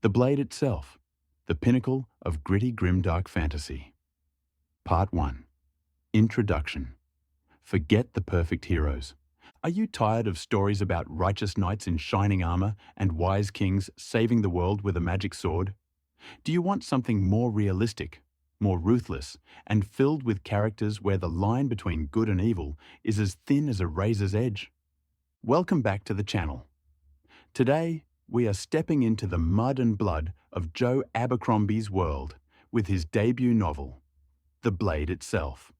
The Blade itself, the pinnacle of gritty grimdark fantasy. Part 1. Introduction. Forget the perfect heroes. Are you tired of stories about righteous knights in shining armor and wise kings saving the world with a magic sword? Do you want something more realistic, more ruthless, and filled with characters where the line between good and evil is as thin as a razor's edge? Welcome back to the channel. Today, we are stepping into the mud and blood of JOE ABERCROMBIE's world with his debut novel, The Blade itself.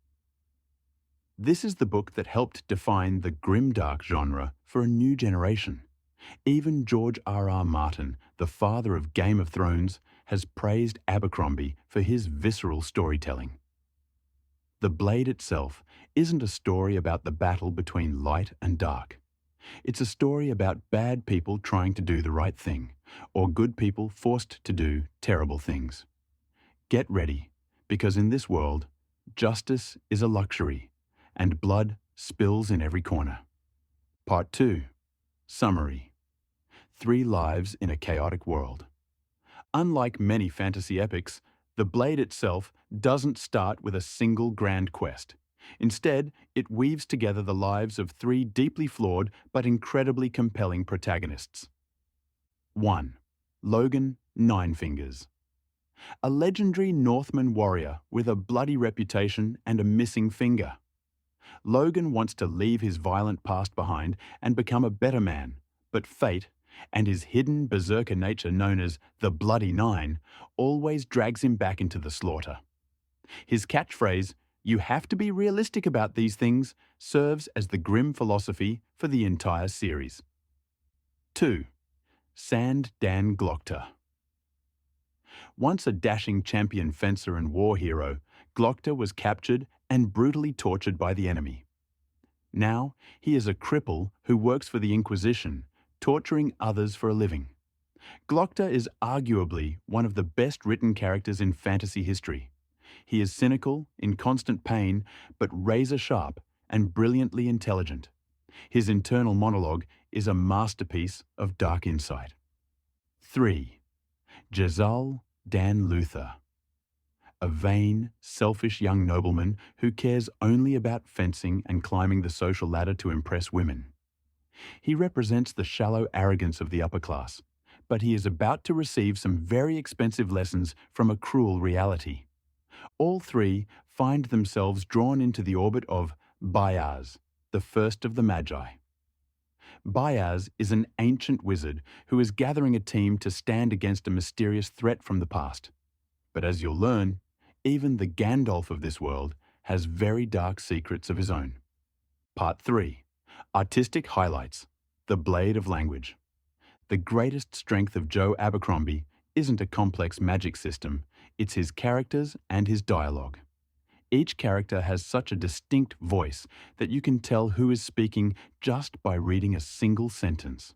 This is the book that helped define the grimdark genre for a new generation. Even George R.R. Martin, the father of Game of Thrones, has praised Abercrombie for his visceral storytelling. The Blade itself isn't a story about the battle between light and dark. It's a story about bad people trying to do the right thing, or good people forced to do terrible things. Get ready, because in this world, justice is a luxury, and blood spills in every corner. Part 2. Summary. 3 lives in a chaotic world. Unlike many fantasy epics, The Blade itself doesn't start with a single grand quest. Instead, it weaves together the lives of 3 deeply flawed but incredibly compelling protagonists. 1. Logan Ninefingers. A legendary Northman warrior with a bloody reputation and a missing finger. Logan wants to leave his violent past behind and become a better man, but fate, and his hidden berserker nature known as the Bloody Nine, always drags him back into the slaughter. His catchphrase, "You have to be realistic about these things," serves as the grim philosophy for the entire series. 2. Sand Dan Glokta. Once a dashing champion fencer and war hero, Glokta was captured and brutally tortured by the enemy. Now, he is a cripple who works for the Inquisition, torturing others for a living. Glokta is arguably one of the best-written characters in fantasy history. He is cynical, in constant pain, but razor-sharp and brilliantly intelligent. His internal monologue is a masterpiece of dark insight. 3. Jezal Dan Luther. A vain, selfish young nobleman who cares only about fencing and climbing the social ladder to impress women. He represents the shallow arrogance of the upper class, but he is about to receive some very expensive lessons from a cruel reality. All 3 find themselves drawn into the orbit of Bayaz, the first of the Magi. Bayaz is an ancient wizard who is gathering a team to stand against a mysterious threat from the past. But as you'll learn, even the Gandalf of this world has very dark secrets of his own. Part 3. Artistic highlights. The Blade of Language. The greatest strength of JOE ABERCROMBIE isn't a complex magic system, it's his characters and his dialogue. Each character has such a distinct voice that you can tell who is speaking just by reading a single sentence.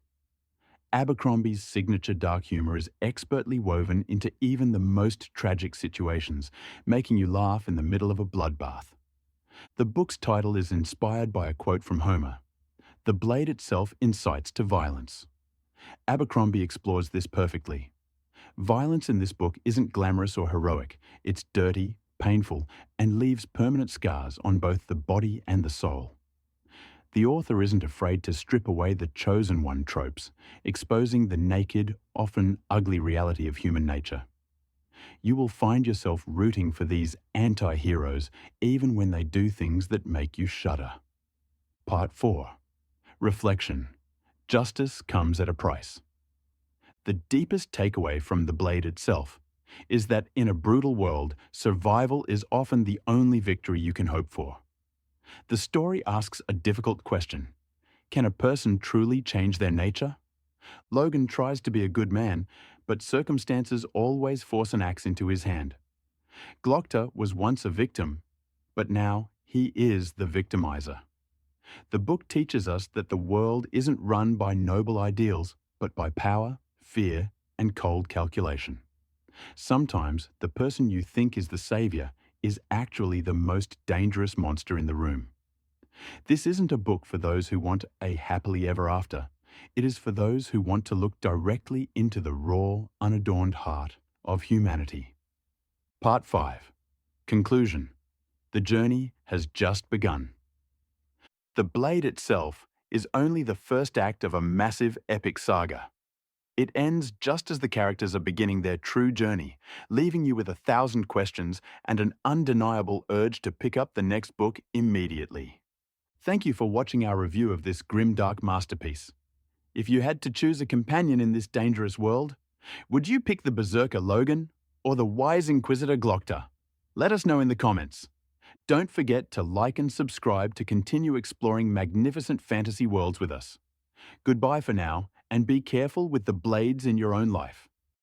Abercrombie's signature dark humor is expertly woven into even the most tragic situations, making you laugh in the middle of a bloodbath. The book's title is inspired by a quote from Homer. The blade itself incites to violence. Abercrombie explores this perfectly. Violence in this book isn't glamorous or heroic, it's dirty, painful, and leaves permanent scars on both the body and the soul. The author isn't afraid to strip away the chosen one tropes, exposing the naked, often ugly reality of human nature. You will find yourself rooting for these anti-heroes even when they do things that make you shudder. Part 4. Reflection. Justice comes at a price. The deepest takeaway from The Blade itself is that in a brutal world, survival is often the only victory you can hope for. The story asks a difficult question. Can a person truly change their nature? Logan tries to be a good man, but circumstances always force an axe into his hand. Glokta was once a victim, but now he is the victimizer. The book teaches us that the world isn't run by noble ideals, but by power, fear, and cold calculation. Sometimes the person you think is the savior is actually the most dangerous monster in the room. This isn't a book for those who want a happily ever after. It is for those who want to look directly into the raw, unadorned heart of humanity. Part 5. Conclusion. The journey has just begun. The Blade itself is only the first act of a massive epic saga. It ends just as the characters are beginning their true journey, leaving you with 1,000 questions and an undeniable urge to pick up the next book immediately. Thank you for watching our review of this grimdark masterpiece. If you had to choose a companion in this dangerous world, would you pick the Berserker Logan or the wise Inquisitor Glockta? Let us know in the comments. Don't forget to like and subscribe to continue exploring magnificent fantasy worlds with us. Goodbye for now, and be careful with the blades in your own life.